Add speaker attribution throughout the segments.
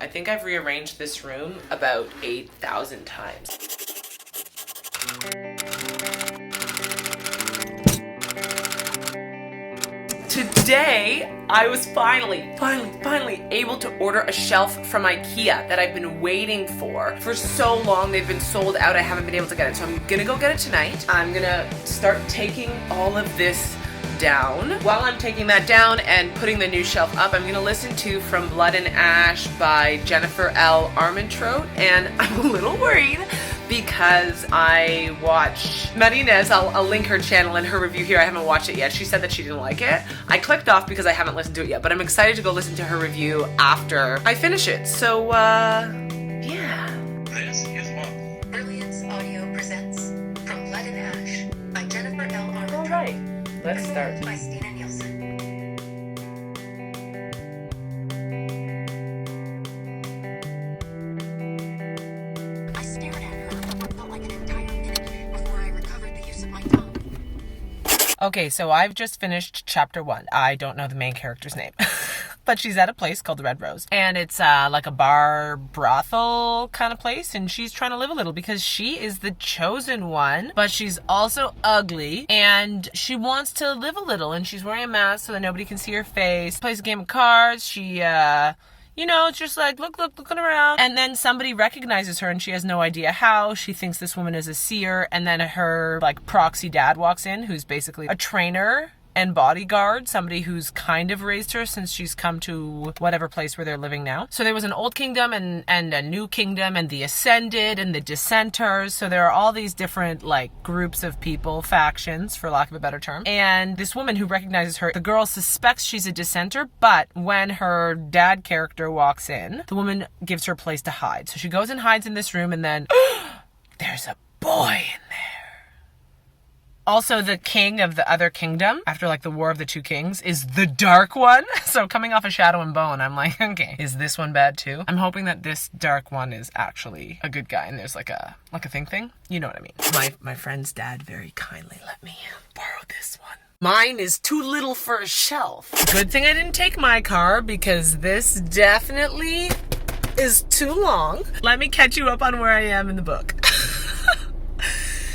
Speaker 1: I think I've rearranged this room about 8,000 times. Today, I was finally able to order a shelf from IKEA that I've been waiting for so long. They've been sold out. I haven't been able to get it. So I'm gonna go get it tonight. I'm gonna start taking all of this down. While I'm taking that down and putting the new shelf up, I'm gonna listen to From Blood and Ash by Jennifer L. Armentrout, and I'm a little worried because I watched Marinez. I'll link her channel and her review here. I haven't watched it yet. She said that she didn't like it. I clicked off because I haven't listened to it yet, but I'm excited to go listen to her review after I finish it. So, yeah.
Speaker 2: This is what
Speaker 3: Brilliance Audio presents From Blood and Ash by Jennifer L. Armentrout.
Speaker 1: All right, let's start.
Speaker 3: By Stina Nielsen. I stared at her for what felt like an entire minute before I recovered the use of my tongue.
Speaker 1: Okay, so I've just finished chapter 1. I don't know the main character's name. But she's at a place called the Red Rose. And it's like a bar brothel kind of place. And she's trying to live a little because she is the chosen one. But she's also ugly. And she wants to live a little. And she's wearing a mask so that nobody can see her face. Plays a game of cards. She, you know, it's just like, looking around. And then somebody recognizes her and she has no idea how. She thinks this woman is a seer. And then her, like, proxy dad walks in, who's basically a trainer and bodyguard, somebody who's kind of raised her since she's come to whatever place where they're living now. So there was an old kingdom and a new kingdom and the ascended and the dissenters. So there are all these different like groups of people, factions for lack of a better term. And this woman who recognizes her, the girl suspects she's a dissenter, but when her dad character walks in, the woman gives her a place to hide. So she goes and hides in this room and then there's a boy in there. Also, the king of the other kingdom, after like the War of the Two Kings, is the Dark One. So coming off of Shadow and Bone, I'm like, okay, is this one bad too? I'm hoping that this Dark One is actually a good guy and there's like a thing. You know what I mean? My friend's dad very kindly let me borrow this one. Mine is too little for a shelf. Good thing I didn't take my car because this definitely is too long. Let me catch you up on where I am in the book.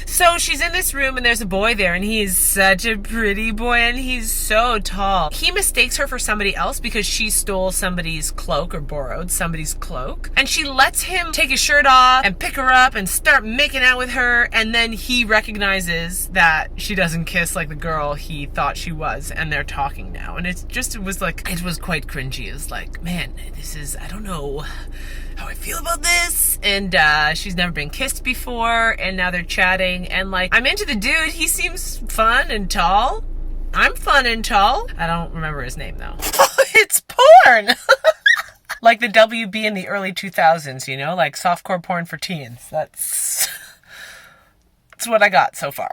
Speaker 1: So she's in this room and there's a boy there and he is such a pretty boy and he's so tall. He mistakes her for somebody else because she stole somebody's cloak or borrowed somebody's cloak. And she lets him take his shirt off and pick her up and start making out with her. And then he recognizes that she doesn't kiss like the girl he thought she was and they're talking now. And it was quite cringy. It was like, man, I don't know how I feel about this. And she's never been kissed before and now they're chatting and like, I'm into the dude. He seems fun and tall. I'm fun and tall. I don't remember his name though. It's porn. Like the WB in the early 2000s, you know, like softcore porn for teens. That's what I got so far.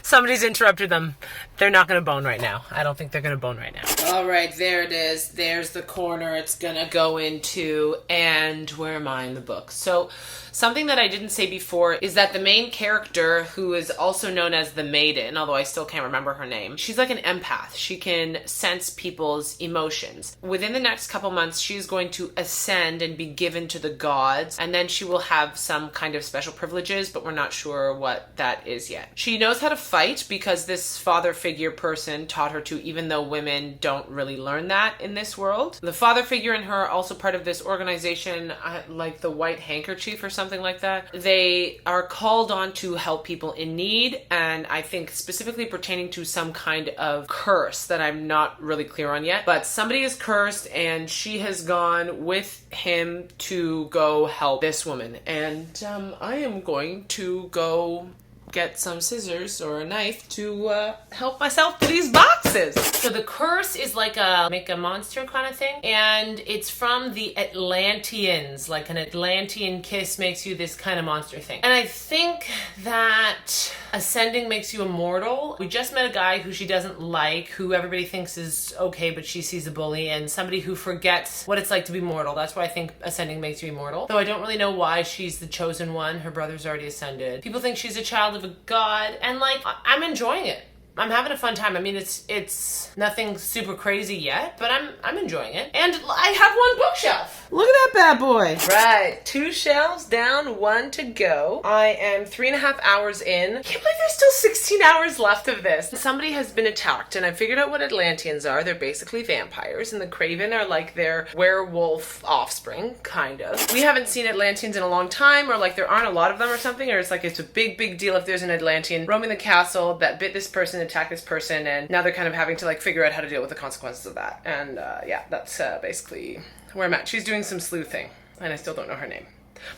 Speaker 1: Somebody's interrupted them. They're not going to bone right now. I don't think they're going to bone right now. All right, there it is. There's the corner it's going to go into. And where am I in the book? So something that I didn't say before is that the main character, who is also known as the Maiden, although I still can't remember her name, she's like an empath. She can sense people's emotions. Within the next couple months, she's going to ascend and be given to the gods. And then she will have some kind of special privileges, but we're not sure what that is yet. She knows how to fight because this father figure person taught her to, even though women don't really learn that in this world. The father figure and her are also part of this organization, like the White Handkerchief or something like that. They are called on to help people in need, and I think specifically pertaining to some kind of curse that I'm not really clear on yet. But somebody is cursed and she has gone with him to go help this woman. And I am going to go get some scissors or a knife to help myself to these boxes. So the curse is like a make a monster kind of thing, and it's from the Atlanteans, like an Atlantean kiss makes you this kind of monster thing. And I think that ascending makes you immortal. We just met a guy who she doesn't like, who everybody thinks is okay, but she sees a bully, and somebody who forgets what it's like to be mortal. That's why I think ascending makes you immortal. Though I don't really know why she's the chosen one. Her brother's already ascended. People think she's a child of a god, and like, I'm enjoying it. I'm having a fun time. I mean, it's nothing super crazy yet, but I'm enjoying it. And I have one bookshelf. Look at that bad boy. Right, 2 shelves down, 1 to go. I am 3.5 hours in. I can't believe there's still 16 hours left of this. Somebody has been attacked, and I figured out what Atlanteans are. They're basically vampires, and the Craven are like their werewolf offspring, kind of. We haven't seen Atlanteans in a long time, or like there aren't a lot of them or something, or it's like it's a big deal if there's an Atlantean roaming the castle that bit this person, attacked this person, and now they're kind of having to like figure out how to deal with the consequences of that. And yeah, that's basically where I'm at. She's doing some sleuthing, and I still don't know her name.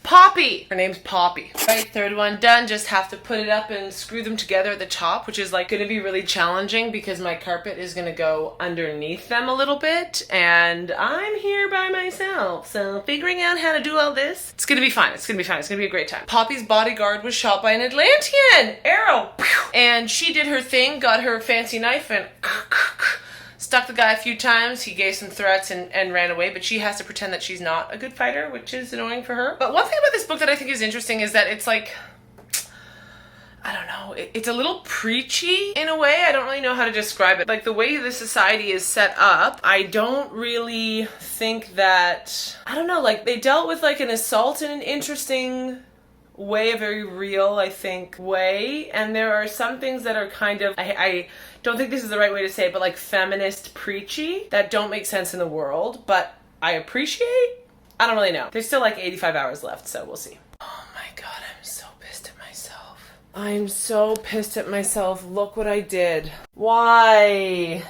Speaker 1: Poppy! Her name's Poppy. Right, 3rd one done. Just have to put it up and screw them together at the top, which is like gonna be really challenging because my carpet is gonna go underneath them a little bit, and I'm here by myself, so figuring out how to do all this, it's gonna be fun. It's gonna be fun. It's gonna be a great time. Poppy's bodyguard was shot by an Atlantean! Arrow! And she did her thing, got her fancy knife, and stuck the guy a few times. He gave some threats and ran away, but she has to pretend that she's not a good fighter, which is annoying for her. But one thing about this book that I think is interesting is that it's like, I don't know, it's a little preachy in a way. I don't really know how to describe it. Like the way the society is set up, I don't really think that, I don't know, like they dealt with like an assault in an interesting way, a very real, I think, way. And there are some things that are kind of, I don't think this is the right way to say it, but like feminist preachy that don't make sense in the world, but I appreciate. I don't really know. There's still like 85 hours left, so we'll see. Oh my god, I'm so pissed at myself. I'm so pissed at myself. Look what I did. Why?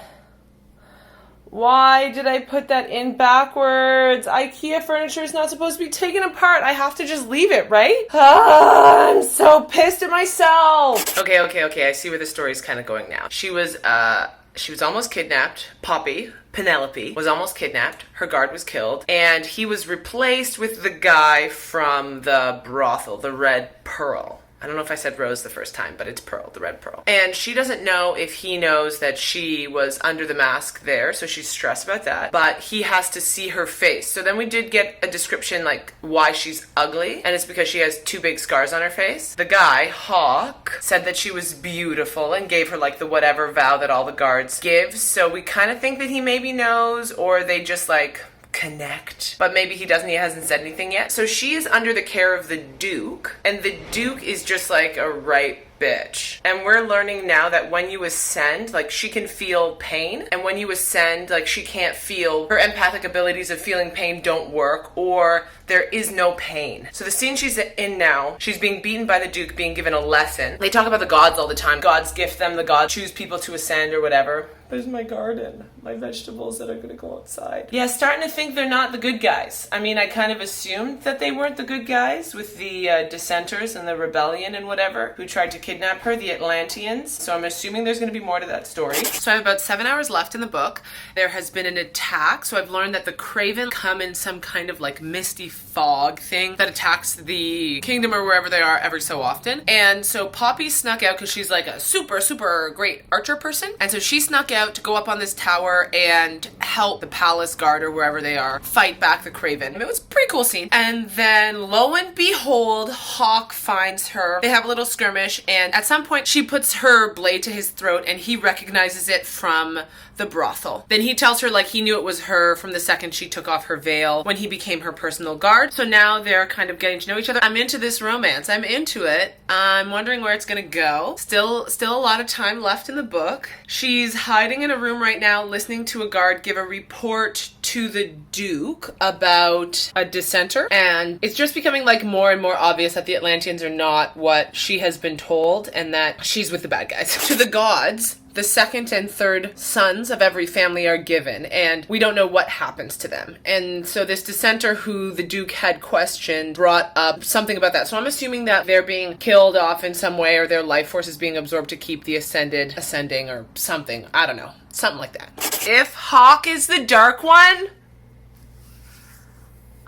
Speaker 1: Why did I put that in backwards? IKEA furniture is not supposed to be taken apart. I have to just leave it, right? I'm so pissed at myself. Okay. I see where the story is kind of going now. She was almost kidnapped. Poppy, Penelope, was almost kidnapped. Her guard was killed. And he was replaced with the guy from the brothel, the Red Pearl. I don't know if I said Rose the first time, but it's Pearl, the Red Pearl. And she doesn't know if he knows that she was under the mask there, so she's stressed about that. But he has to see her face. So then we did get a description like why she's ugly, and it's because she has 2 big scars on her face. The guy, Hawk, said that she was beautiful and gave her like the whatever vow that all the guards give. So we kind of think that he maybe knows, or they just like connect, but maybe he doesn't. He hasn't said anything yet. So she is under the care of the Duke, and the Duke is just like a right bitch. And we're learning now that when you ascend, like she can feel pain, and when you ascend, like she can't feel, her empathic abilities of feeling pain don't work, or there is no pain. So the scene she's in now, she's being beaten by the Duke, being given a lesson. They talk about the gods all the time. Gods gift them, the gods choose people to ascend or whatever. There's my garden, my vegetables that are gonna go outside. Yeah, starting to think they're not the good guys. I mean, I kind of assumed that they weren't the good guys with the dissenters and the rebellion and whatever, who tried to kidnap her, the Atlanteans. So I'm assuming there's gonna be more to that story. So I have about 7 hours left in the book. There has been an attack. So I've learned that the Craven come in some kind of like misty fog thing that attacks the kingdom or wherever they are every so often. And so Poppy snuck out because she's like a super great archer person. And so she snuck out to go up on this tower and help the palace guard or wherever they are fight back the Craven. It was a pretty cool scene. And then lo and behold, Hawk finds her. They have a little skirmish, and at some point she puts her blade to his throat and he recognizes it from the brothel. Then he tells her like he knew it was her from the second she took off her veil when he became her personal guard. So now they're kind of getting to know each other. I'm into this romance. I'm into it. I'm wondering where it's gonna go. Still a lot of time left in the book. She's hiding in a room right now listening to a guard give a report to the Duke about a dissenter, and it's just becoming like more and more obvious that the Atlanteans are not what she has been told and that she's with the bad guys. To the gods, the 2nd and 3rd sons of every family are given, and we don't know what happens to them. And so this dissenter who the Duke had questioned brought up something about that. So I'm assuming that they're being killed off in some way, or their life force is being absorbed to keep the ascending or something. I don't know. Something like that. If Hawk is the dark one,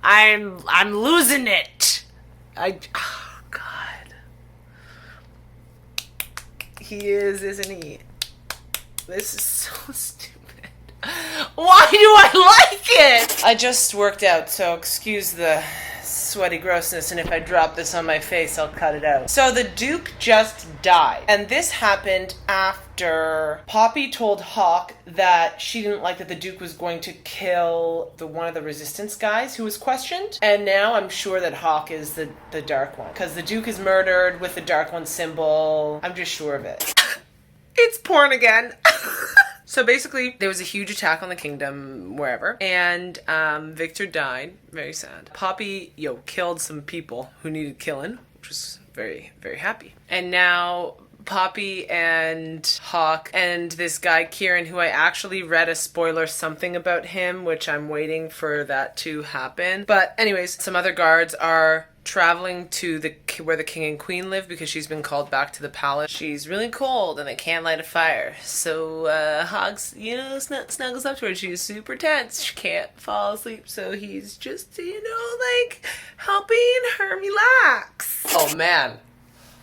Speaker 1: I'm losing it. Oh God. He is, isn't he? This is so stupid. Why do I like it? I just worked out, so excuse the sweaty grossness, and if I drop this on my face, I'll cut it out. So the Duke just died, and this happened after Poppy told Hawk that she didn't like that the Duke was going to kill one of the resistance guys who was questioned, and now I'm sure that Hawk is the Dark One, because the Duke is murdered with the Dark One symbol. I'm just sure of it. It's porn again. So basically, there was a huge attack on the kingdom, wherever, and Victor died. Very sad. Poppy, killed some people who needed killing, which was very, very happy. And now Poppy and Hawk and this guy Kieran, who I actually read a spoiler something about him, which I'm waiting for that to happen. But anyways, some other guards are traveling to where the king and queen live because she's been called back to the palace. She's really cold and they can't light a fire. So Hawks, snuggles up to her. She's super tense. She can't fall asleep. So he's just, helping her relax. Oh man.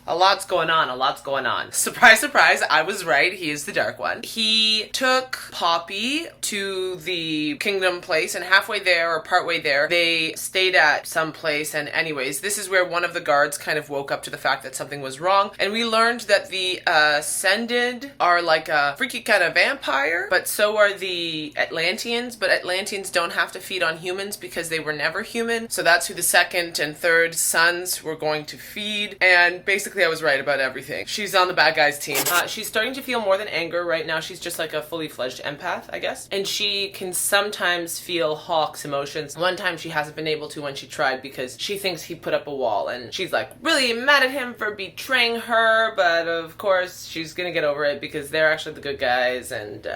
Speaker 1: A lot's going on. Surprise, surprise, I was right. He is the Dark One. He took Poppy to the kingdom place, and halfway there, or partway there, they stayed at some place. And anyways, this is where one of the guards kind of woke up to the fact that something was wrong. And we learned that the Ascended are like a freaky kind of vampire, but so are the Atlanteans. But Atlanteans don't have to feed on humans because they were never human. So that's who the second and third sons were going to feed. And basically, I was right about everything. She's on the bad guys team. She's starting to feel more than anger right now. She's just like a fully fledged empath, I guess. And she can sometimes feel Hawk's emotions. One time she hasn't been able to when she tried because she thinks he put up a wall, and she's like really mad at him for betraying her, but of course she's gonna get over it because they're actually the good guys. And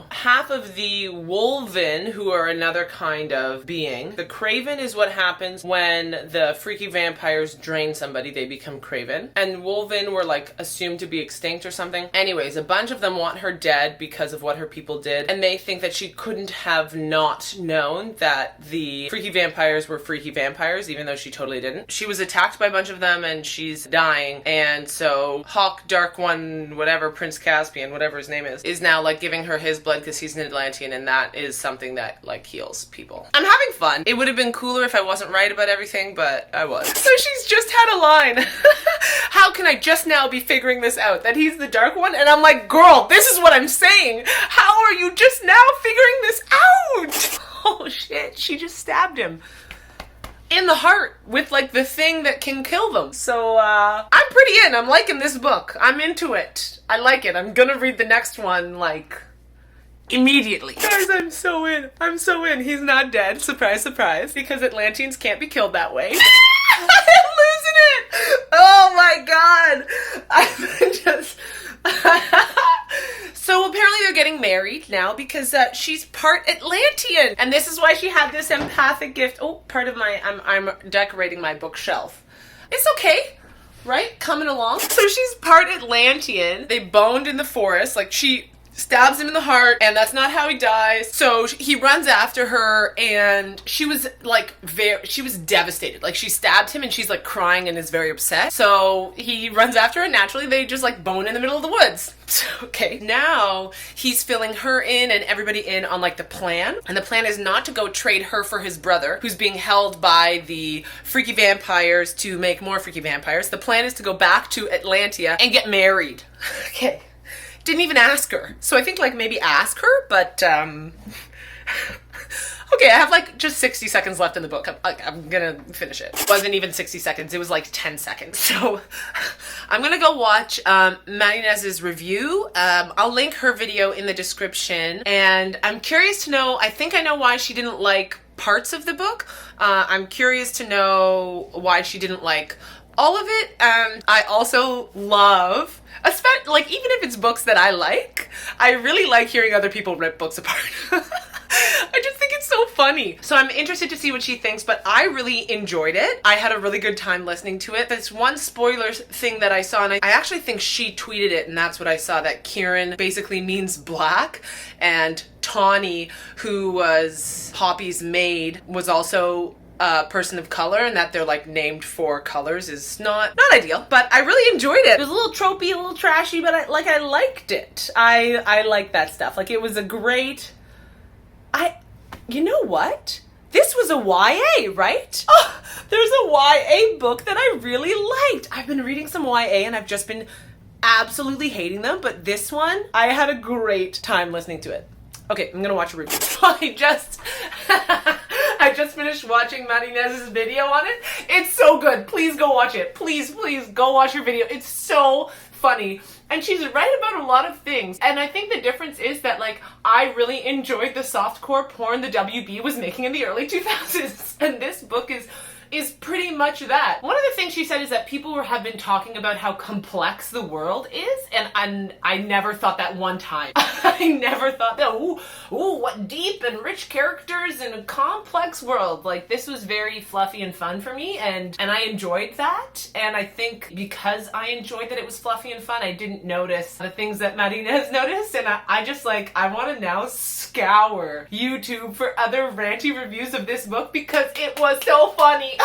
Speaker 1: half of the Wolven, who are another kind of being. The Craven is what happens when the freaky vampires drain somebody. They become Craven. And Wolven were assumed to be extinct or something. Anyways, a bunch of them want her dead because of what her people did, and they think that she couldn't have not known that the freaky vampires were freaky vampires, even though she totally didn't. She was attacked by a bunch of them and she's dying, and so Hawk, Dark One, whatever, Prince Caspian, whatever his name is now giving her his blood because he's an Atlantean, and that is something that heals people. I'm having fun. It would have been cooler if I wasn't right about everything, but I was. So she's just had a line. How can I just now be figuring this out, that he's the Dark One? And I'm like, girl, this is what I'm saying. How are you just now figuring this out? Oh shit, she just stabbed him in the heart with the thing that can kill them. So I'm pretty in. I'm liking this book. I'm into it. I like it. I'm gonna read the next one immediately. Guys, I'm so in. He's not dead. Surprise, surprise. Because Atlanteans can't be killed that way. I'm losing it. Oh my god. I'm just... So apparently they're getting married now because she's part Atlantean. And this is why she had this empathic gift. Oh, part of my... I'm decorating my bookshelf. It's okay. Right? Coming along. So she's part Atlantean. They boned in the forest. She stabs him in the heart, and that's not how he dies. So he runs after her, and she was she was devastated. She stabbed him and she's crying and is very upset. So he runs after her, and naturally they just bone in the middle of the woods. Okay, now he's filling her in and everybody in on the plan. And the plan is not to go trade her for his brother, who's being held by the freaky vampires to make more freaky vampires. The plan is to go back to Atlantia and get married. Okay. Didn't even ask her. So I think maybe ask her, but okay, I have just 60 seconds left in the book. I'm gonna finish it. It wasn't even 60 seconds, it was 10 seconds. So I'm gonna go watch Maddie Nez's review. I'll link her video in the description, and I'm curious to know, I think I know why she didn't like parts of the book. I'm curious to know why she didn't like all of it. I also love, even if it's books that I like, I really like hearing other people rip books apart. I just think it's so funny. So I'm interested to see what she thinks, but I really enjoyed it. I had a really good time listening to it. There's one spoiler thing that I saw, and I actually think she tweeted it, and that's what I saw, that Kieran basically means black, and Tawny, who was Poppy's maid, was also person of color, and that they're named for colors is not ideal, but I really enjoyed it. It was a little tropey, a little trashy, but I liked it. I like that stuff. It was a great You know what? This was a YA, right? Oh, there's a YA book that I really liked. I've been reading some YA and I've just been absolutely hating them, but this one, I had a great time listening to it. Okay, I'm gonna watch a review. I just finished watching Marinez's video on it. It's so good. Please go watch it. Please go watch her video. It's so funny. And she's right about a lot of things. And I think the difference is that, like, I really enjoyed the softcore porn the WB was making in the early 2000s. And this book is pretty much that. One of the things she said is that people have been talking about how complex the world is, and I never thought that one time. I never thought that, ooh, what deep and rich characters in a complex world. Like, this was very fluffy and fun for me, and I enjoyed that. And I think because I enjoyed that it was fluffy and fun, I didn't notice the things that Marinez noticed, and I want to now scour YouTube for other ranty reviews of this book because it was so funny.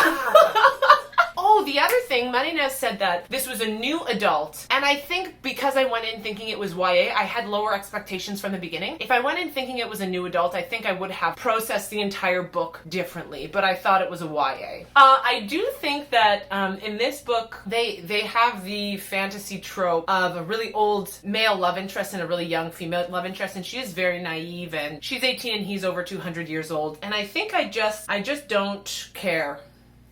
Speaker 1: Oh, the other thing, Marinez said that this was a new adult, and I think because I went in thinking it was YA, I had lower expectations from the beginning. If I went in thinking it was a new adult, I think I would have processed the entire book differently, but I thought it was a YA. I do think that in this book, they have the fantasy trope of a really old male love interest and a really young female love interest, and she is very naive, and she's 18 and he's over 200 years old, and I think I just don't care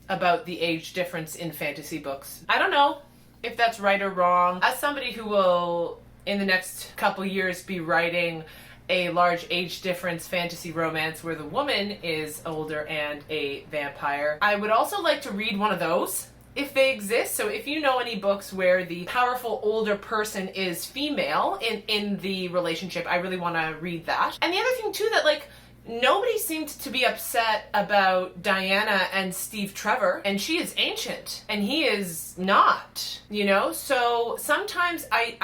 Speaker 1: about the age difference in fantasy books. I don't know if that's right or wrong. As somebody who will, in the next couple years, be writing a large age difference fantasy romance where the woman is older and a vampire, I would also like to read one of those if they exist. So if you know any books where the powerful older person is female in the relationship, I really want to read that. And the other thing too, that, like, nobody seemed to be upset about Diana and Steve Trevor, and she is ancient and he is not, you know? So sometimes I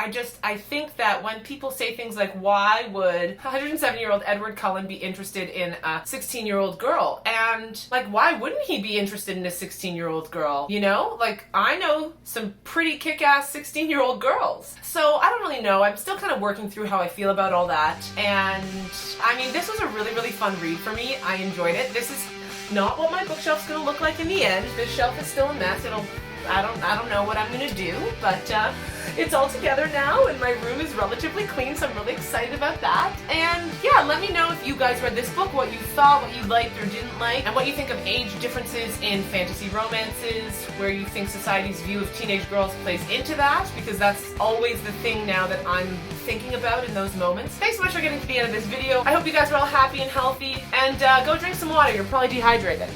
Speaker 1: think that when people say things like, why would 107-year-old Edward Cullen be interested in a 16-year-old girl? And, like, why wouldn't he be interested in a 16-year-old girl? You know? Like, I know some pretty kick-ass 16-year-old girls. So I don't really know. I'm still kind of working through how I feel about all that. And I mean, this was a really, really fun read for me. I enjoyed it. This is not what my bookshelf's gonna look like in the end. This shelf is still a mess. I don't know what I'm gonna do, but it's all together now and my room is relatively clean, so I'm really excited about that. And yeah, let me know if you guys read this book, what you thought, what you liked or didn't like, and what you think of age differences in fantasy romances, where you think society's view of teenage girls plays into that, because that's always the thing now that I'm thinking about in those moments. Thanks so much for getting to the end of this video. I hope you guys are all happy and healthy, and go drink some water. You're probably dehydrated.